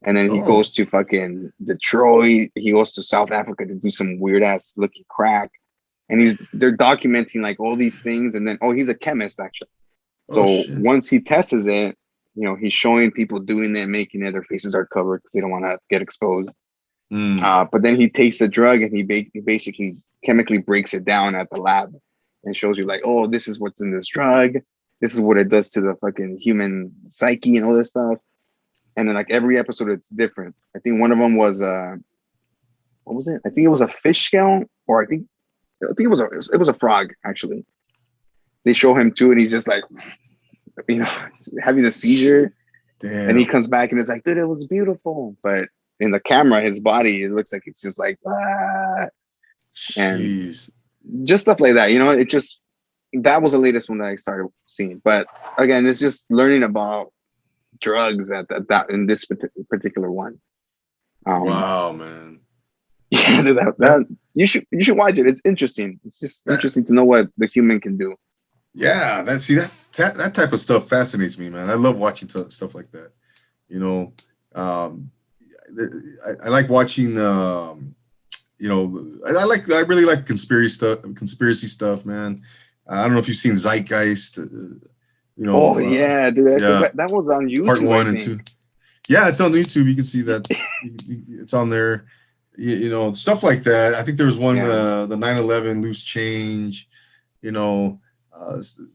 And then he Oh, goes to fucking Detroit. He goes to South Africa to do some weird ass looking crack. And they're documenting like all these things. And then, he's a chemist actually. oh So shit. once he tests it, he's showing people doing it, making it. Their faces are covered because they don't want to get exposed. Mm. But then he takes the drug and he basically chemically breaks it down at the lab. and shows you like, oh, this is what's in this drug, this is what it does to the fucking human psyche and all this stuff. And then like every episode it's different. I think one of them was what was it? I think it was a fish scale, or I think it was a frog actually. They show him too, and he's just like, having a seizure. Damn. And he comes back and it's like, dude, it was beautiful. But in the camera, his body, it looks like it's just like, ah. Jeez. And just stuff like that. It just, that was the latest one that I started seeing. But again, it's just learning about drugs at that in this particular one. Wow, man. Yeah, that you should watch it. It's interesting. It's just interesting to know what the human can do. Yeah, that type of stuff fascinates me, man. I love watching stuff like that. I like watching. I really like conspiracy stuff, man. I don't know if you've seen Zeitgeist. Oh yeah, dude. Yeah. That was on YouTube. Part 1 and 2. Yeah, it's on YouTube. You can see that. It's on there. Stuff like that. I think there was one, the 9/11 loose change.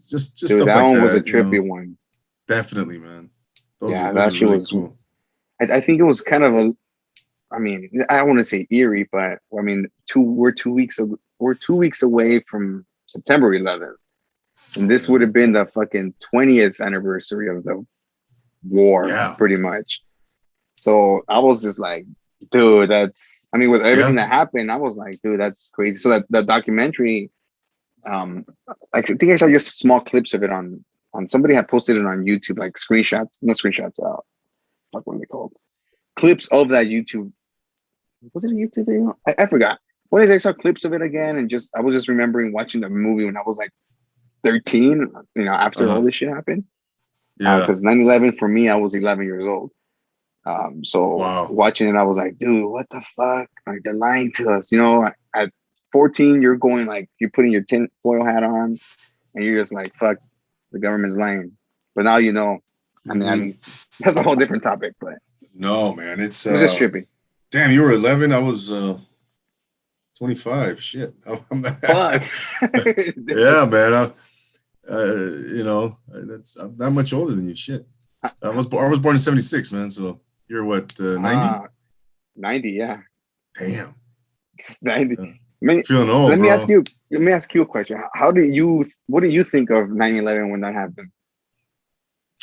Just dude, stuff that like one that, was a trippy one. Definitely, man. Those that shit really was cool. I think it was kind of I don't want to say eerie, but we're 2 weeks away from September 11th, and this would have been the fucking 20th anniversary of the war, pretty much. So I was just like, dude, that's. With everything that happened, I was like, dude, that's crazy. So that documentary, I think I saw just small clips of it on somebody had posted it on YouTube, like screenshots, not screenshots out. What are they called? Clips of that YouTube. Was it a YouTube video? I forgot. What is I saw clips of it again, and I was just remembering watching the movie when I was like 13. After all this shit happened. Yeah. Because 9/11 for me, I was 11 years old. Watching it, I was like, dude, what the fuck? Like, they're lying to us. At 14, you're going like, you're putting your tinfoil hat on, and you're just like, fuck, the government's lying. But now that's a whole different topic. But no, man, it was just trippy. Damn, you were 11. I was 25. Shit. Fuck. Yeah, man. That's I'm that much older than you. Shit. I was born in 76, man. So you're what, 90? 90, yeah. Damn. 90. Feeling old. Let me ask you a question. What do you think of 9/11 when that happened?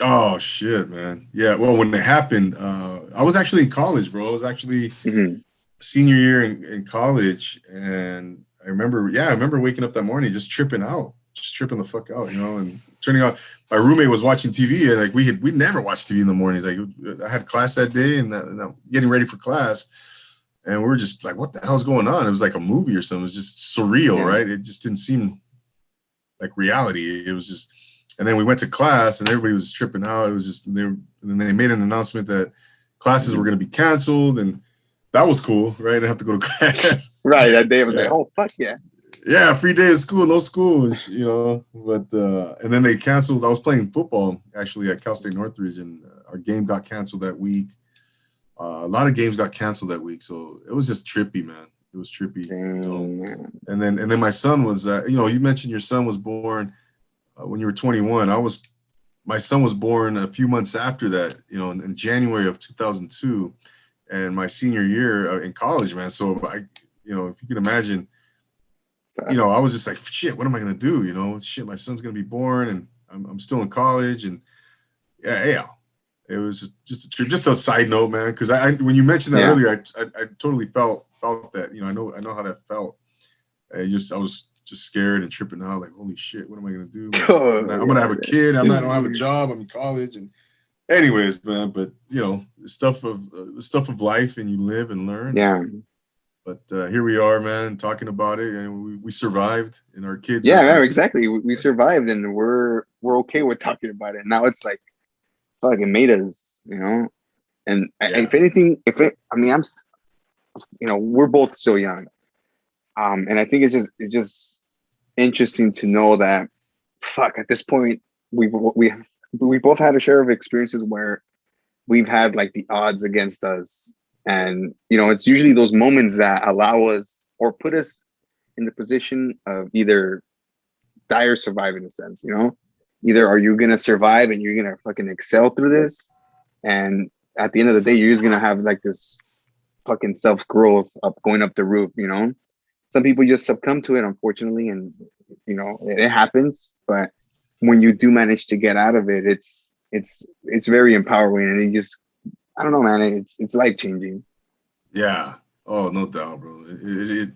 Oh shit, man. Yeah. Well, when it happened, I was actually in college, bro. I was actually senior year in college, and I remember waking up that morning just tripping the fuck out, and turning out. My roommate was watching TV, and like we never watched TV in the mornings. Like I had class that day, and I'm getting ready for class, and we were just like, "What the hell's going on?" It was like a movie or something. It was just surreal, right? It just didn't seem like reality. It was just, and then we went to class, and everybody was tripping out. It was just, and then they made an announcement that classes were going to be canceled, and that was cool, right? I didn't have to go to class. Right, that day I was like, oh fuck yeah. Yeah, free day of school, no school, But and then they canceled. I was playing football actually at Cal State Northridge, and our game got canceled that week. A lot of games got canceled that week, so it was just trippy, man. It was trippy. And then my son was, you mentioned your son was born when you were 21. My son was born a few months after that, in January of 2002, and my senior year in college, man. So if you can imagine. I was just like, shit, what am I going to do? Shit, my son's going to be born, and I'm still in college. And yeah, it was just a side note, man. Because when you mentioned that earlier, I totally felt that, I know how that felt. I was just scared and tripping out, like, holy shit, what am I going to do? I'm going to have a kid. I don't have a job. I'm in college. And anyways, man, but the stuff of life, and you live and learn. Yeah. But here we are, man, talking about it, and we survived, and our kids. Yeah, exactly. We survived, and we're okay with talking about it. Now it's like, fucking made us, And if anything, we're both still young, and I think it's just interesting to know that, fuck, at this point, we both had a share of experiences where we've had like the odds against us. And, it's usually those moments that allow us or put us in the position of either die or survive in a sense, you know? Either are you gonna survive and you're gonna fucking excel through this, and at the end of the day, you're just gonna have like this fucking self growth up going up the roof, you know? Some people just succumb to it, unfortunately, and you know, it happens. But when you do manage to get out of it, it's very empowering, and it just, I don't know, man, it's life changing. Yeah. Oh, no doubt, bro. It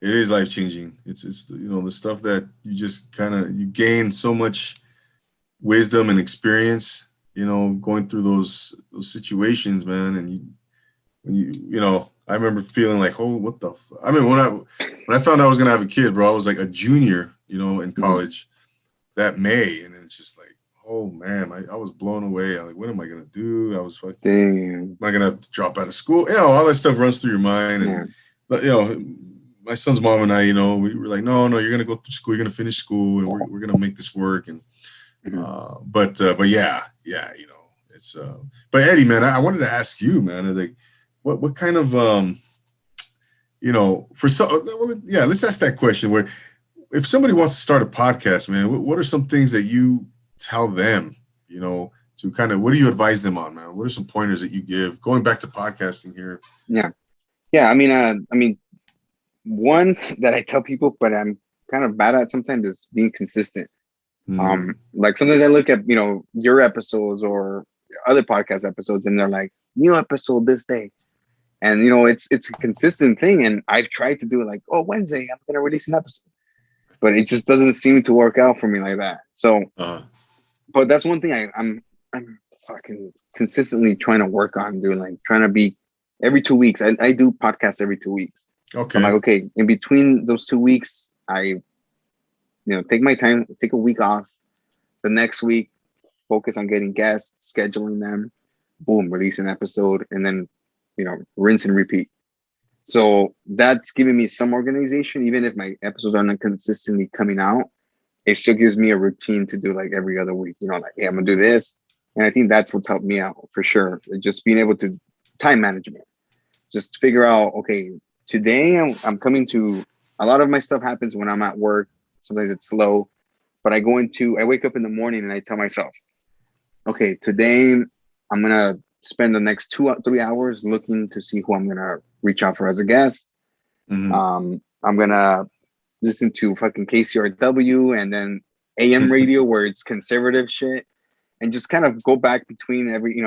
is life changing. It's the stuff that you just kind of you gain so much wisdom and experience, going through those situations, man. And I remember feeling like, oh, what the I mean, when I found out I was gonna have a kid, bro, I was like a junior, in college that May, and it's just like, oh man, I was blown away. I was like, what am I gonna do? I was fucking, Damn. am I gonna have to drop out of school? All that stuff runs through your mind, and my son's mom and I, we were like, no, you're gonna go through school, you're gonna finish school, and we're gonna make this work. And but yeah, it's but Eddie, man, I wanted to ask you, man, like, what kind of let's ask that question. Where if somebody wants to start a podcast, man, what are some things that you tell them, to kind of, what do you advise them on, man? What are some pointers that you give going back to podcasting here? Yeah. I mean, one that I tell people, but I'm kind of bad at sometimes, is being consistent. Like sometimes I look at, your episodes or other podcast episodes, and they're like, new episode this day. And, it's a consistent thing. And I've tried to do it like, oh, Wednesday, I'm going to release an episode. But it just doesn't seem to work out for me like that. So, but that's one thing I'm fucking consistently trying to work on doing, like trying to be every 2 weeks. I do podcasts every 2 weeks. Okay. I'm like, okay, in between those 2 weeks, I, take my time, take a week off. The next week, focus on getting guests, scheduling them, boom, release an episode, and then, rinse and repeat. So that's giving me some organization. Even if my episodes are not consistently coming out, it still gives me a routine to do like every other week, like, hey, I'm gonna do this. And I think that's what's helped me out for sure. Just being able to time management, just figure out, okay, today I'm coming to, a lot of my stuff happens when I'm at work. Sometimes it's slow, but I wake up in the morning and I tell myself, okay, today I'm going to spend the next 2 or 3 hours looking to see who I'm going to reach out for as a guest. I'm going to listen to fucking KCRW and then AM radio where it's conservative shit, and just kind of go back between every,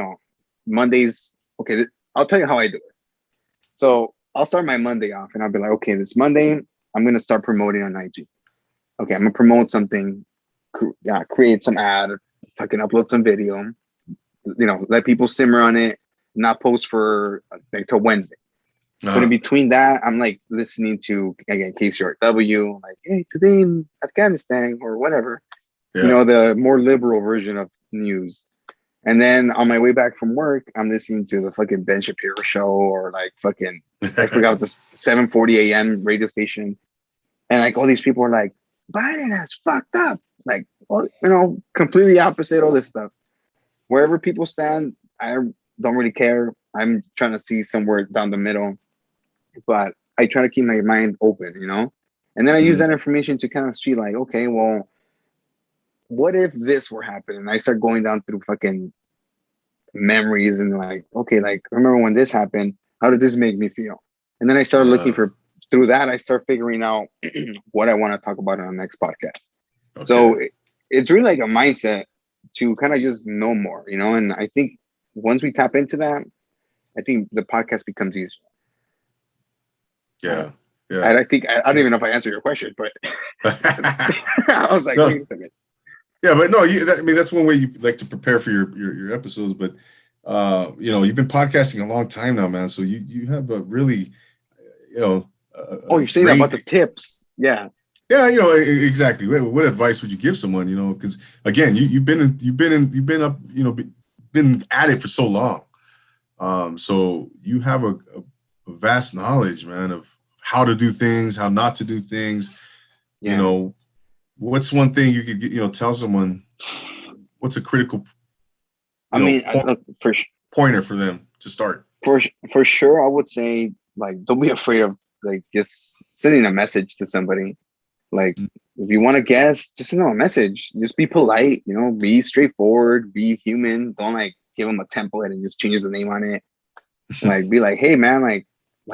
Mondays. Okay, I'll tell you how I do it. So I'll start my Monday off and I'll be like, okay, this Monday, I'm going to start promoting on IG. Okay, I'm going to promote something, create some ad, fucking upload some video, let people simmer on it, not post for like till Wednesday. But in between that, I'm like listening to, again, KCRW, like, hey, today in Afghanistan or whatever, the more liberal version of news. And then on my way back from work, I'm listening to the fucking Ben Shapiro show, or like fucking, I forgot the 7:40 a.m. radio station. And like all these people are like, Biden has fucked up. Like, completely opposite, all this stuff. Wherever people stand, I don't really care. I'm trying to see somewhere down the middle. But I try to keep my mind open, And then I use that information to kind of see like, okay, well, what if this were happening? I start going down through fucking memories and like, okay, like, remember when this happened? How did this make me feel? And then I started looking through that, I start figuring out what I want to talk about on the next podcast. Okay. So it's really like a mindset to kind of just know more, And I think once we tap into that, I think the podcast becomes easier. Yeah. And I think, I don't even know if I answered your question, but I was like, wait a second. Yeah, but no, that's one way you like to prepare for your episodes. But you've been podcasting a long time now, man. So you have a really, you're saying about the tips, yeah. Yeah, exactly. What advice would you give someone? Because again, you've been at it for so long. So you have a vast knowledge, man, of how to do things, how not to do things. Yeah. What's one thing you could tell someone? What's a critical pointer for them to start? For sure, I would say, like, don't be afraid of like just sending a message to somebody. Like, if you want to guess, just send them a message. Just be polite, you know, be straightforward, be human. Don't like give them a template and just change the name on it. Like be like, hey man, like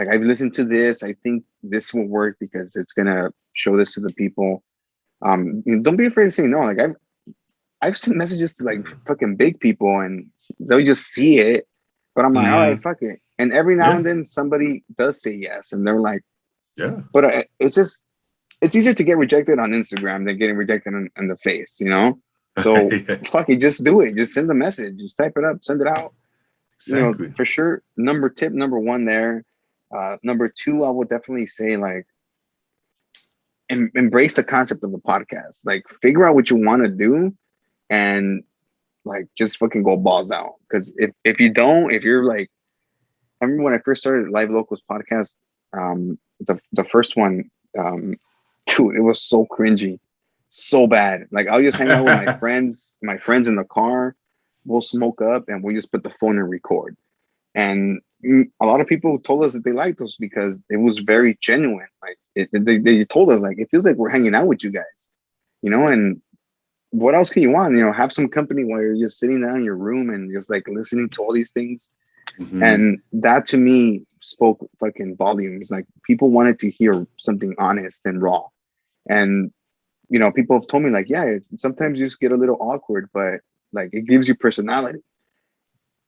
I've listened to this. I think this will work because it's gonna show this to the people. Don't be afraid to say no. Like I've sent messages to like fucking big people and they'll just see it. But I'm like, all right, fuck it. And every now and then somebody does say yes, and they're like, yeah. But it's easier to get rejected on Instagram than getting rejected in the face, you know? So fuck it, just do it. Just send a message. Just type it up, send it out. Exactly. You know, for sure. Number one there. Number two, I would definitely say like embrace the concept of a podcast. Like figure out what you want to do and like just fucking go balls out. Because if you don't, if you're like, I remember when I first started Live Locals podcast, the first one, dude, it was so cringy, so bad. Like I'll just hang out with my friends in the car. We'll smoke up and we'll just put the phone and record. And a lot of people told us that they liked us because it was very genuine. Like they told us like it feels like we're hanging out with you guys, you know. And what else can you want? You know, have some company while you're just sitting down in your room and just like listening to all these things. And that to me spoke fucking volumes. Like people wanted to hear something honest and raw. And you know, people have told me like, yeah, sometimes you just get a little awkward, but like it gives you personality.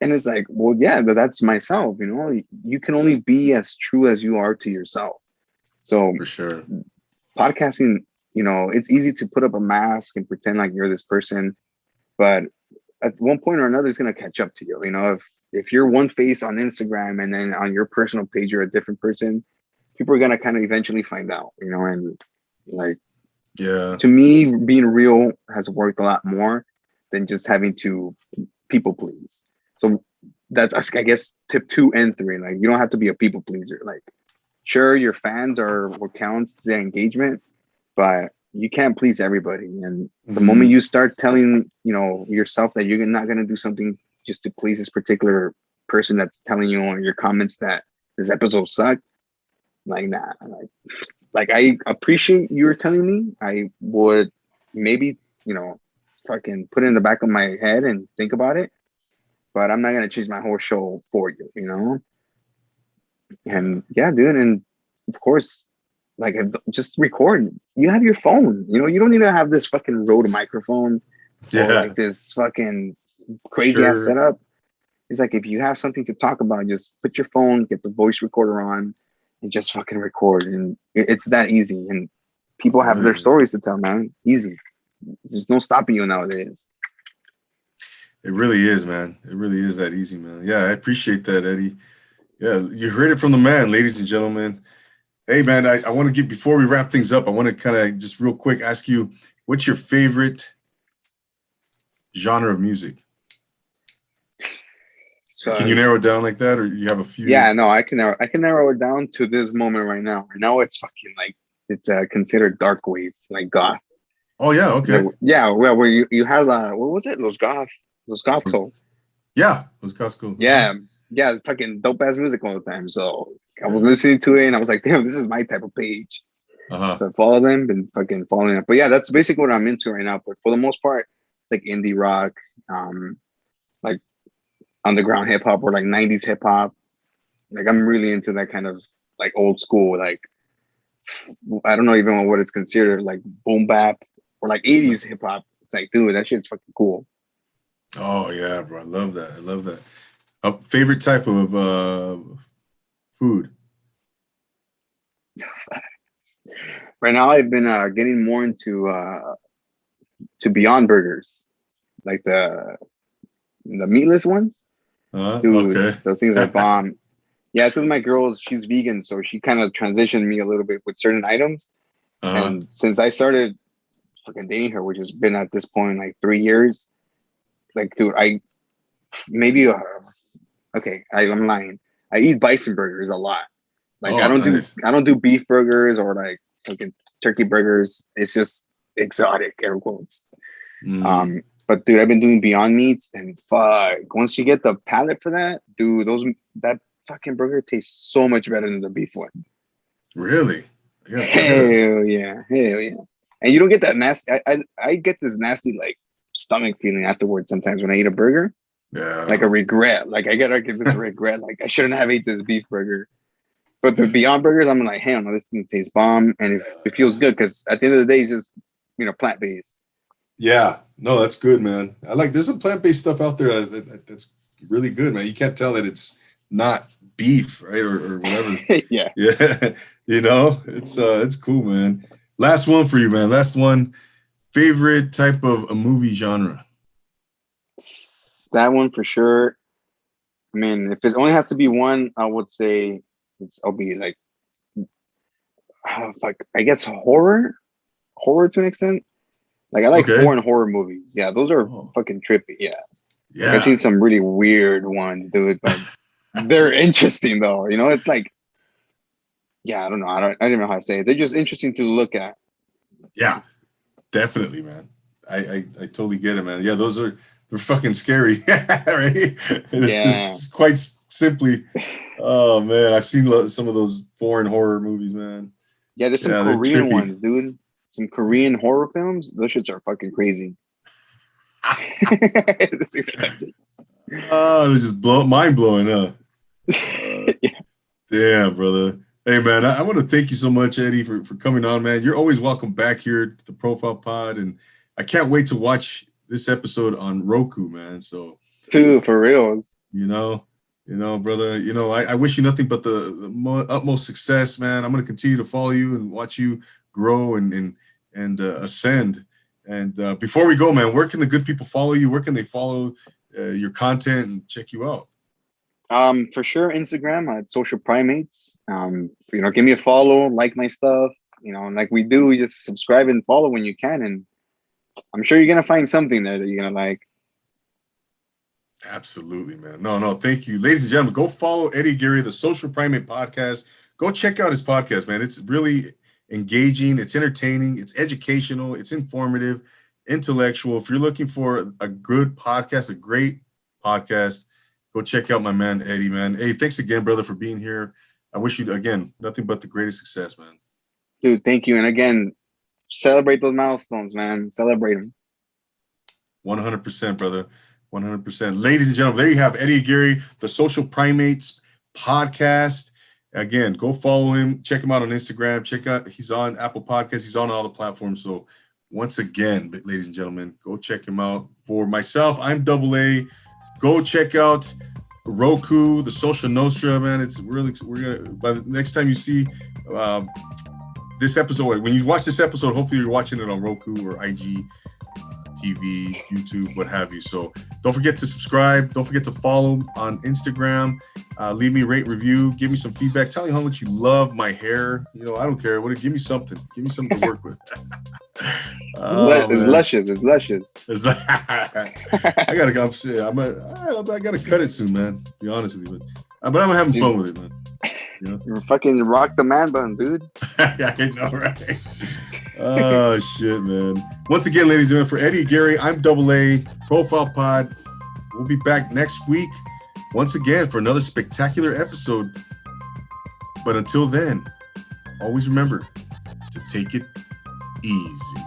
And it's like, well, yeah, that's myself. You know, you can only be as true as you are to yourself. So for sure, podcasting, you know, it's easy to put up a mask and pretend like you're this person, but at one point or another, it's gonna catch up to you. You know, if you're one face on Instagram and then on your personal page you're a different person, people are gonna kind of eventually find out. You know, and like, yeah, to me, being real has worked a lot more than just having to people please. So that's, I guess, tip 2 and 3. Like you don't have to be a people pleaser. Like sure, your fans are what counts, the engagement, but you can't please everybody. And the moment you start telling, you know, yourself that you're not going to do something just to please this particular person that's telling you on your comments that this episode sucked, like nah, like I appreciate you telling me. I would maybe, you know, fucking put it in the back of my head and think about it, but I'm not going to change my whole show for you, you know? And yeah, dude. And of course, like just record. You have your phone, you know, you don't need to have this fucking Rode microphone or like this fucking crazy ass setup. It's like if you have something to talk about, just put your phone, get the voice recorder on, and just fucking record. And it's that easy. And people have their stories to tell, man. Easy. There's no stopping you nowadays. It really is, man. It really is that easy, man. Yeah, I appreciate that, Eddie. Yeah, you heard it from the man, ladies and gentlemen. Hey, man, I want to get, before we wrap things up, I want to kind of just real quick ask you, what's your favorite genre of music? So, can you narrow it down like that, or you have a few? Yeah, no, I can narrow it down to this moment right now. Right now, it's fucking like it's considered dark wave, like goth. Oh yeah, okay. Like, yeah, well, where you had what was it? Los goth souls. Yeah, Los goth souls. Yeah, yeah, it's fucking dope ass music all the time. So I was listening to it and I was like, damn, this is my type of page. So I follow them and fucking following it. But yeah, that's basically what I'm into right now. But for the most part, it's like indie rock, like underground hip hop or like 90s hip hop. Like I'm really into that kind of like old school, like I don't know even what it's considered, like boom bap or like 80s hip hop. It's like, dude, that shit's fucking cool. Oh yeah, bro. I love that. I love that. Favorite type of food? Right now I've been getting more into Beyond Burgers. Like the meatless ones. Dude, okay. those things are bomb. Yeah, it's because my girl, she's vegan, so she kind of transitioned me a little bit with certain items. And since I started fucking dating her, which has been at this point like 3 years, like, dude, I maybe okay, I'm lying. I eat bison burgers a lot. Like I don't do beef burgers or like fucking turkey burgers. It's just exotic, air quotes. But dude, I've been doing Beyond Meats, and fuck, once you get the palate for that, dude, that fucking burger tastes so much better than the beef one. Really? Hell yeah, hell yeah. And you don't get that nasty. I get this nasty like stomach feeling afterwards sometimes when I eat a burger, Yeah. like a regret. Like I get this regret. Like I shouldn't have ate this beef burger. But the Beyond Burgers, I'm like, hell no, this thing tastes bomb, and it feels good because at the end of the day, it's just plant based. Yeah, no, that's good, man. There's some plant-based stuff out there that's really good, man. You can't tell that it's not beef, right, or whatever. Yeah, Yeah, it's cool, man. Last one for you, man. Last one. Favorite type of a movie genre? that one for sure. I mean, if it only has to be one, I would say I'll be like, I guess horror to an extent. Like I like foreign horror movies. Yeah, those are fucking trippy. Yeah. Like, I've seen some really weird ones, dude, but they're interesting though. It's like, yeah, I don't know. I don't even know how to say it. They're just interesting to look at. Yeah, definitely, man. I totally get it, man. Yeah, they're fucking scary, right? It's quite simply. Oh man, I've seen some of those foreign horror movies, man. Yeah, there's some Korean ones, dude. Some Korean horror films. Those shits are fucking crazy. Oh, it was just mind blowing, huh? Yeah. Damn, brother. Hey, man, I want to thank you so much, Eddie, for coming on, man. You're always welcome back here to the Profile Pod, and I can't wait to watch this episode on Roku, man. So, dude, for real. Brother. I wish you nothing but the utmost success, man. I'm going to continue to follow you and watch you grow and ascend. And before we go, man, where can the good people follow you? Where can they follow your content and check you out? For sure, Instagram at Social Primates. Give me a follow, like my stuff. Like we do, you just subscribe and follow when you can, and I'm sure you're gonna find something there that you're gonna like. Absolutely, man. No, thank you, ladies and gentlemen. Go follow Eddie Aguirre, the Social Primate Podcast. Go check out his podcast, man. It's really engaging, it's entertaining, it's educational, it's informative, intellectual. If you're looking for a good podcast, a great podcast, go check out my man Eddie, man. Hey, thanks again, brother, for being here. I wish you, again, nothing but the greatest success, man. Dude, thank you. And again, celebrate those milestones, man. Celebrate them. 100%, brother. 100%. Ladies and gentlemen, there you have Eddie Aguirre, the Social Primates Podcast. Again, go follow him. Check him out on Instagram. He's on Apple Podcasts. He's on all the platforms. So once again, ladies and gentlemen, go check him out. For myself, I'm Double A. Go check out Roku, the Social Nostra, man. By the next time you see this episode, when you watch this episode, hopefully you're watching it on Roku or IG TV, YouTube, what have you. So don't forget to subscribe. Don't forget to follow on Instagram. Leave me a rate, review. Give me some feedback. Tell me how much you love my hair. I don't care. Give me something. Give me something to work with. It's luscious. It's luscious. I gotta cut it soon, man. To be honest with you, but I'm having fun with it, man. You're fucking rock the man bun, dude. Yeah, I know, right? Oh shit, man. Once again, ladies and gentlemen, for Eddie Aguirre, I'm Double A, Profile Pod. We'll be back next week once again for another spectacular episode. But until then, always remember to take it easy.